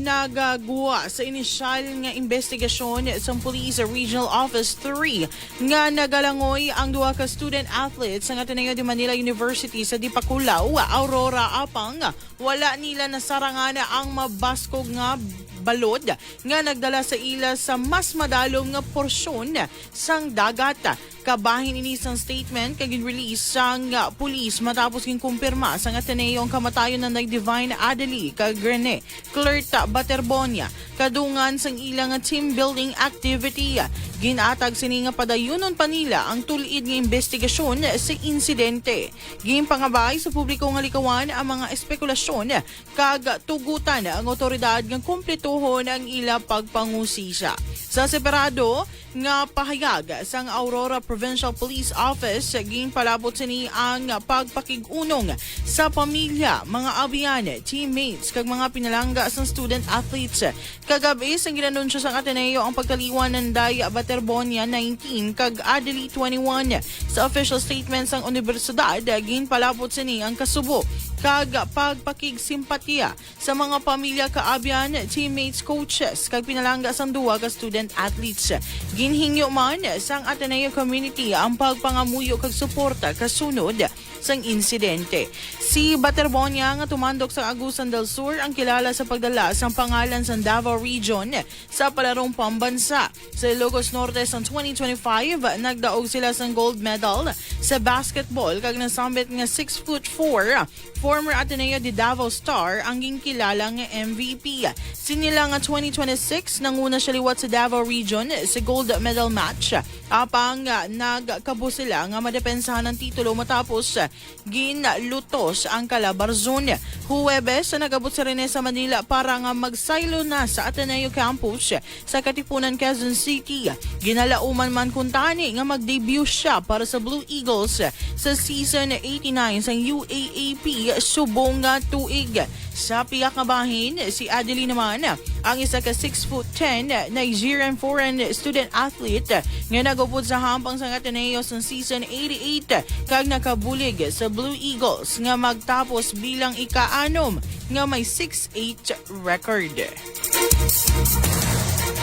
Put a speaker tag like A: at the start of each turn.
A: nagagawa sa inisyal nga investigasyon sa Police Regional Office 3 nga nagalangoy ang duha ka student athletes sa Ateneo de Manila University sa Dipakulaw, Aurora apang wala nila nasarangana ang mabaskog nga balod nga nagdala sa ila sa mas madalom nga porsyon sang dagat. Kabahin ini sang statement kag release sang pulis matapos king kumpirma sang Ateneo ang kamatayon ng Divine Adeli kag Rene Clerta Baterbonia kadungan sang ilang team building activity. Ginatag sini nga padayunon pa nila ang tulid nga investigasyon sa insidente. Ginpangabay sa publiko nga likawan ang mga espekulasyon kag tugutan ang otoridad nga kumpletuhon ang ila pagpangusisa. Sa separado nga pahayag sang Aurora Provincial Police Office, ginpalabot sini ang pagpakig-unong sa pamilya, mga abiyan, teammates kag mga pinalangga sang student athletes. Kagabi sang ginanunsyo sang Ateneo ang pagkaliwan ng Day Baterbonia 19 kag Adeli 21. Sa official statement sang universidad, ginpalabot sini ang kasubo kag pagpakig-simpatiya sa mga pamilya, kaabyan, teammates, coaches kag pinalangga sang duwa ka student athletes. Ginhingyo man sang Ateneo community ang pagpangamuyo kag suporta kasunod sang insidente. Si Baterbonia nga tumandok sa Agusan del Sur ang kilala sa pagdala sang pangalan sa Davao Region sa palarong pambansa. Sa Ilocos Norte sa 2025, nagdaog sila sang gold medal sa basketball kag nasambit nga 6'4" former Ateneo de Davao star ang ginkilala nga MVP. Sinila nga 2026 nanguna siya liwat sa Davao Region sa gold medal match. Apang nagkabo sila nga madepensahan ng titulo matapos ginlutos ang Calabarzon. Huwebes nagabot sa Rene sa Manila para nga magsaylo na sa Ateneo campus sa Katipunan, Quezon City. Ginalauman man kuntani nga mag-debut siya para sa Blue Eagles sa season 89 sa UAAP subong nga tuig. Sa piyak nga bahin, si Adeli naman ang isa ka 6'10" Nigerian foreign student athlete nga nagupod sa hampang sa Ateneo sa season 88 kag nakabulig sa Blue Eagles nga magtapos bilang ika-6 nga may 6'8" record.